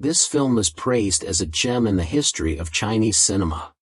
This film is praised as a gem in the history of Chinese cinema.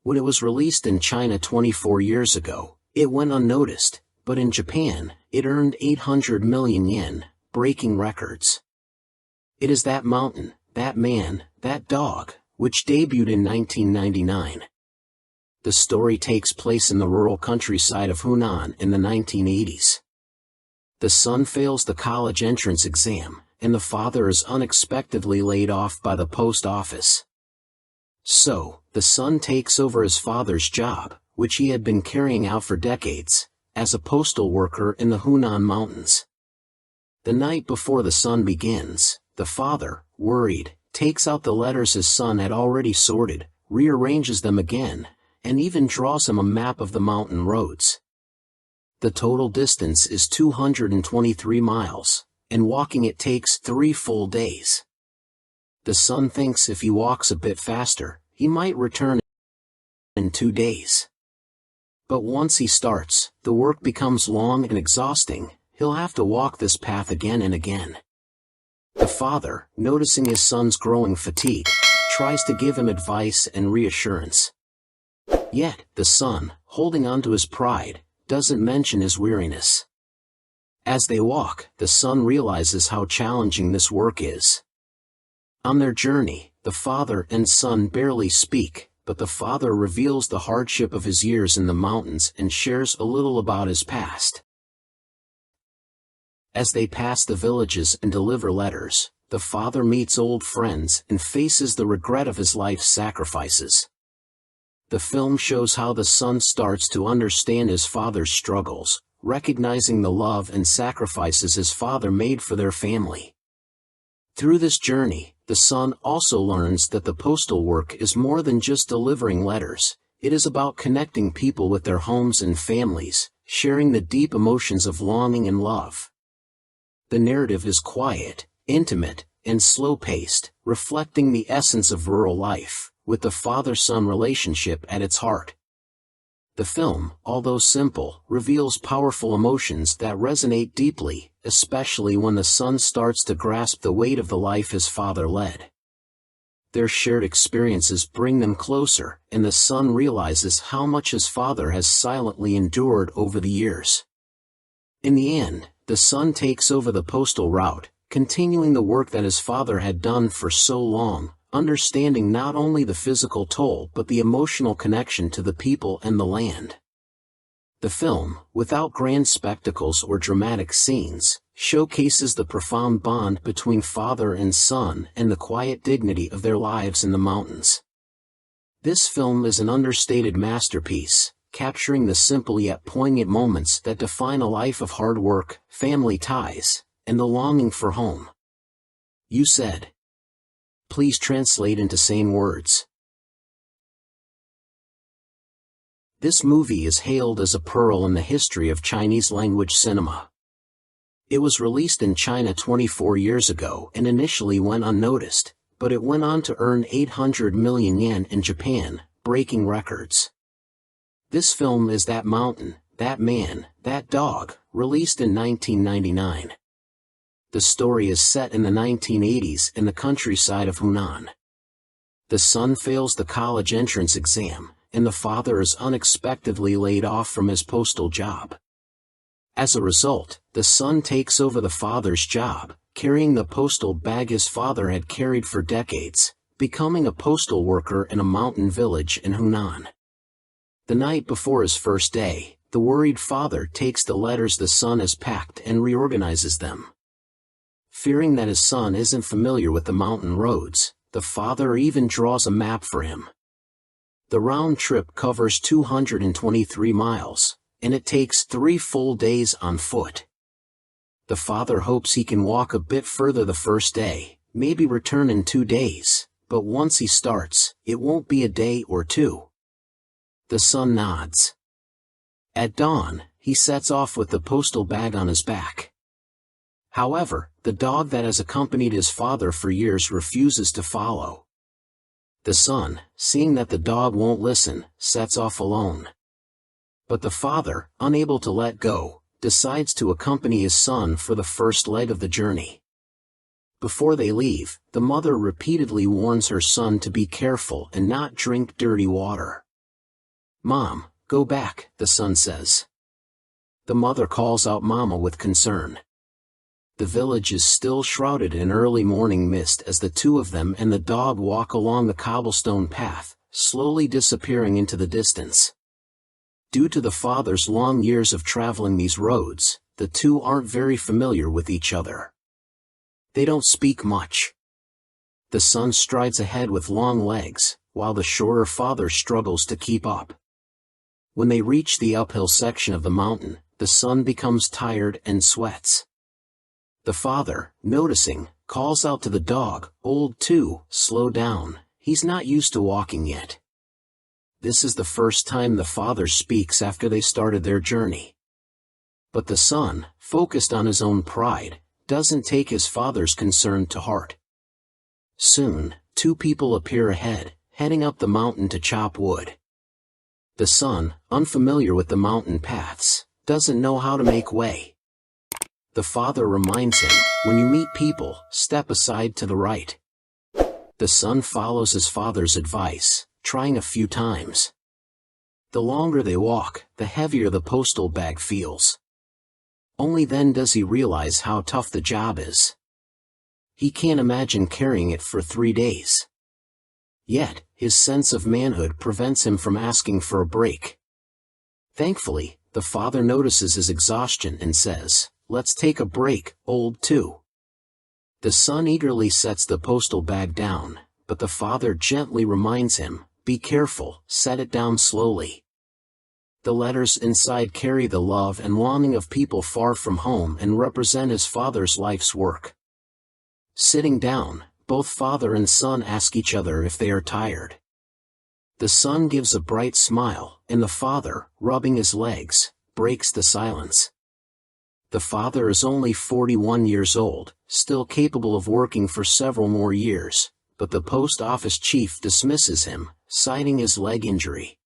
When it was released in China 24 years ago, it went unnoticed, but in Japan, it earned 800 million yen, breaking records. It is That Mountain, That Man, That Dog, which debuted in 1999. The story takes place in the rural countryside of Hunan in the 1980s. The son fails the college entrance exam, and the father is unexpectedly laid off by the post office. So, the son takes over his father's job, which he had been carrying out for decades, as a postal worker in the Hunan mountains. The night before the son begins, the father, worried, takes out the letters his son had already sorted, rearranges them again, and even draws him a map of the mountain roads. The total distance is 223 miles, and walking it takes 3 full days. The son thinks if he walks a bit faster, he might return in 2 days. But once he starts, the work becomes long and exhausting. He'll have to walk this path again and again. The father, noticing his son's growing fatigue, tries to give him advice and reassurance. Yet, the son, holding on to his pride, doesn't mention his weariness. As they walk, the son realizes how challenging this work is. On their journey, the father and son barely speak, but the father reveals the hardship of his years in the mountains and shares a little about his past. As they pass the villages and deliver letters, the father meets old friends and faces the regret of his life's sacrifices. The film shows how the son starts to understand his father's struggles, recognizing the love and sacrifices his father made for their family. Through this journey, the son also learns that the postal work is more than just delivering letters. It is about connecting people with their homes and families, sharing the deep emotions of longing and love. The narrative is quiet, intimate, and slow-paced, reflecting the essence of rural life, with the father-son relationship at its heart. The film, although simple, reveals powerful emotions that resonate deeply, especially when the son starts to grasp the weight of the life his father led. Their shared experiences bring them closer, and the son realizes how much his father has silently endured over the years. In the end, the son takes over the postal route, continuing the work that his father had done for so long, understanding not only the physical toll but the emotional connection to the people and the land. The film, without grand spectacles or dramatic scenes, showcases the profound bond between father and son and the quiet dignity of their lives in the mountains. This film is an understated masterpiece, capturing the simple yet poignant moments that define a life of hard work, family ties, and the longing for home. You said. Please translate into same words. This movie is hailed as a pearl in the history of Chinese-language cinema. It was released in China 24 years ago and initially went unnoticed, but it went on to earn 800 million yen in Japan, breaking records. This film is That Mountain, That Man, That Dog, released in 1999. The story is set in the 1980s in the countryside of Hunan. The son fails the college entrance exam, and the father is unexpectedly laid off from his postal job. As a result, the son takes over the father's job, carrying the postal bag his father had carried for decades, becoming a postal worker in a mountain village in Hunan. The night before his first day, the worried father takes the letters the son has packed and reorganizes them. Fearing that his son isn't familiar with the mountain roads, the father even draws a map for him. The round trip covers 223 miles, and it takes 3 full days on foot. The father hopes he can walk a bit further the first day, maybe return in 2 days, but once he starts, it won't be a day or 2. The son nods. At dawn, he sets off with the postal bag on his back. However, the dog that has accompanied his father for years refuses to follow. The son, seeing that the dog won't listen, sets off alone. But the father, unable to let go, decides to accompany his son for the first leg of the journey. Before they leave, the mother repeatedly warns her son to be careful and not drink dirty water. "Mom, go back," the son says. The mother calls out Mama with concern. The village is still shrouded in early morning mist as the two of them and the dog walk along the cobblestone path, slowly disappearing into the distance. Due to the father's long years of traveling these roads, the two aren't very familiar with each other. They don't speak much. The son strides ahead with long legs, while the shorter father struggles to keep up. When they reach the uphill section of the mountain, the son becomes tired and sweats. The father, noticing, calls out to the dog, "Old two, slow down, he's not used to walking yet." This is the first time the father speaks after they started their journey. But the son, focused on his own pride, doesn't take his father's concern to heart. Soon, two people appear ahead, heading up the mountain to chop wood. The son, unfamiliar with the mountain paths, doesn't know how to make way. The father reminds him, "When you meet people, step aside to the right." The son follows his father's advice, trying a few times. The longer they walk, the heavier the postal bag feels. Only then does he realize how tough the job is. He can't imagine carrying it for 3 days. Yet, his sense of manhood prevents him from asking for a break. Thankfully, the father notices his exhaustion and says, "Let's take a break, old two." The son eagerly sets the postal bag down, but the father gently reminds him, "Be careful, set it down slowly." The letters inside carry the love and longing of people far from home and represent his father's life's work. Sitting down, both father and son ask each other if they are tired. The son gives a bright smile, and the father, rubbing his legs, breaks the silence. The father is only 41 years old, still capable of working for several more years, but the post office chief dismisses him, citing his leg injury.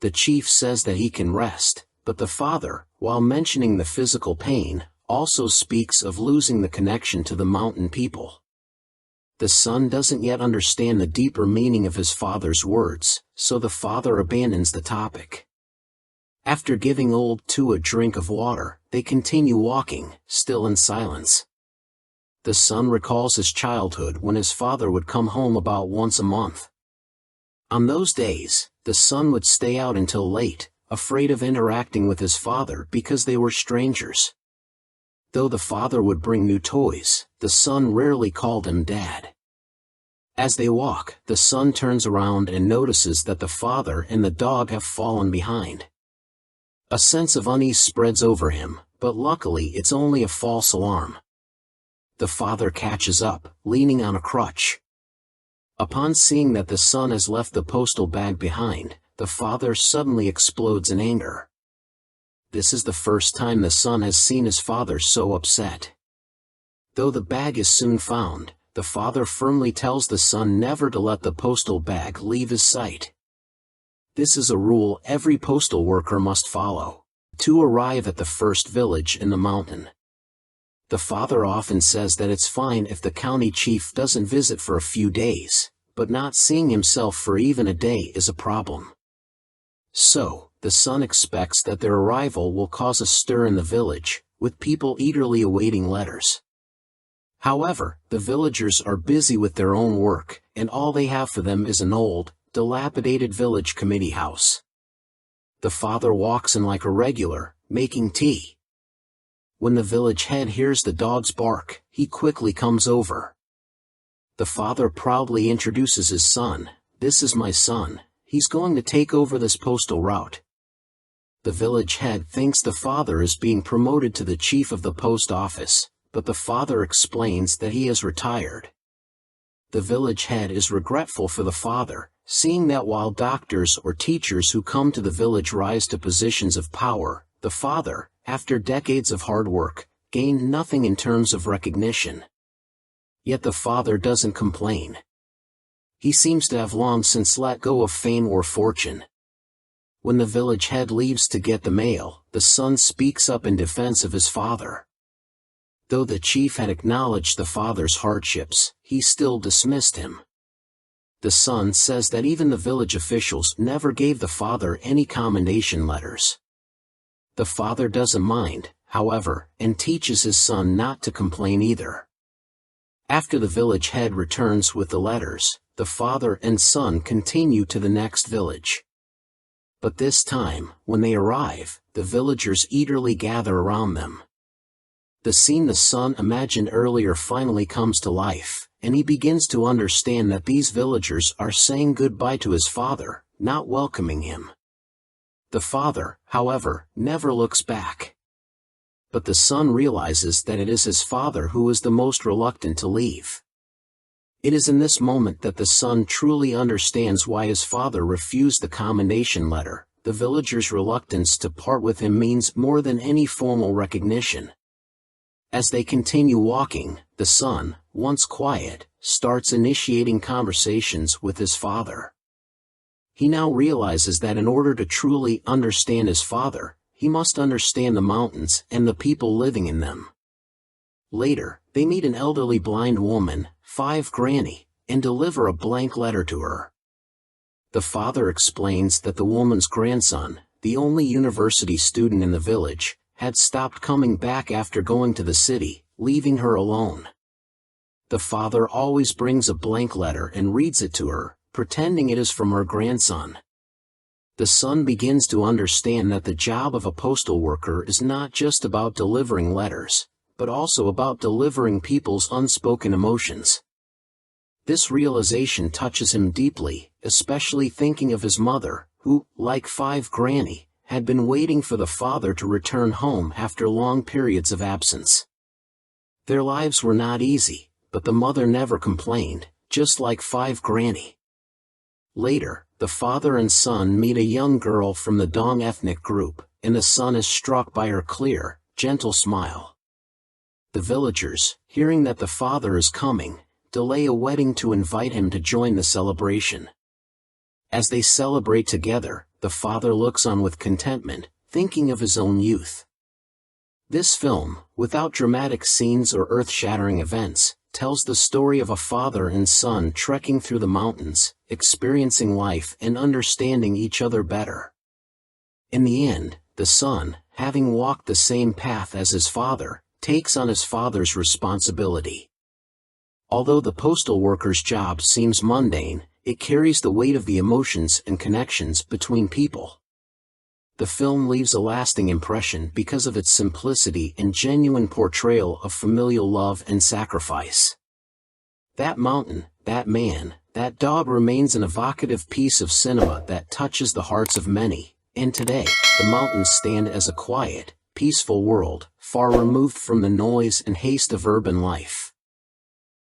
The chief says that he can rest, but the father, while mentioning the physical pain, also speaks of losing the connection to the mountain people. The son doesn't yet understand the deeper meaning of his father's words, so the father abandons the topic. After giving old two a drink of water, they continue walking, still in silence. The son recalls his childhood when his father would come home about once a month. On those days, the son would stay out until late, afraid of interacting with his father because they were strangers. Though the father would bring new toys, the son rarely called him Dad. As they walk, the son turns around and notices that the father and the dog have fallen behind. A sense of unease spreads over him, but luckily it's only a false alarm. The father catches up, leaning on a crutch. Upon seeing that the son has left the postal bag behind, the father suddenly explodes in anger. This is the first time the son has seen his father so upset. Though the bag is soon found, the father firmly tells the son never to let the postal bag leave his sight. This is a rule every postal worker must follow, to arrive at the first village in the mountain. The father often says that it's fine if the county chief doesn't visit for a few days, but not seeing himself for even a day is a problem. So, the son expects that their arrival will cause a stir in the village, with people eagerly awaiting letters. However, the villagers are busy with their own work, and all they have for them is an old, dilapidated village committee house. The father walks in like a regular, making tea. When the village head hears the dog's bark, he quickly comes over. The father proudly introduces his son, "This is my son, he's going to take over this postal route." The village head thinks the father is being promoted to the chief of the post office, but the father explains that he has retired. The village head is regretful for the father, seeing that while doctors or teachers who come to the village rise to positions of power, the father, after decades of hard work, gained nothing in terms of recognition. Yet the father doesn't complain. He seems to have long since let go of fame or fortune. When the village head leaves to get the mail, the son speaks up in defense of his father. Though the chief had acknowledged the father's hardships, he still dismissed him. The son says that even the village officials never gave the father any commendation letters. The father doesn't mind, however, and teaches his son not to complain either. After the village head returns with the letters, the father and son continue to the next village. But this time, when they arrive, the villagers eagerly gather around them. The scene the son imagined earlier finally comes to life, and he begins to understand that these villagers are saying goodbye to his father, not welcoming him. The father, however, never looks back. But the son realizes that it is his father who is the most reluctant to leave. It is in this moment that the son truly understands why his father refused the commendation letter. The villagers' reluctance to part with him means more than any formal recognition. As they continue walking, the son, once quiet, starts initiating conversations with his father. He now realizes that in order to truly understand his father, he must understand the mountains and the people living in them. Later, they meet an elderly blind woman, Five Granny, and deliver a blank letter to her. The father explains that the woman's grandson, the only university student in the village, had stopped coming back after going to the city, leaving her alone. The father always brings a blank letter and reads it to her, pretending it is from her grandson. The son begins to understand that the job of a postal worker is not just about delivering letters, but also about delivering people's unspoken emotions. This realization touches him deeply, especially thinking of his mother, who, like Five Granny, had been waiting for the father to return home after long periods of absence. Their lives were not easy, but the mother never complained, just like Five Granny. Later, the father and son meet a young girl from the Dong ethnic group, and the son is struck by her clear, gentle smile. The villagers, hearing that the father is coming, delay a wedding to invite him to join the celebration. As they celebrate together, the father looks on with contentment, thinking of his own youth. This film, without dramatic scenes or earth-shattering events, tells the story of a father and son trekking through the mountains, experiencing life and understanding each other better. In the end, the son, having walked the same path as his father, takes on his father's responsibility. Although the postal worker's job seems mundane, it carries the weight of the emotions and connections between people. The film leaves a lasting impression because of its simplicity and genuine portrayal of familial love and sacrifice. That mountain, that man, that dog remains an evocative piece of cinema that touches the hearts of many, and today, the mountains stand as a quiet, peaceful world, far removed from the noise and haste of urban life.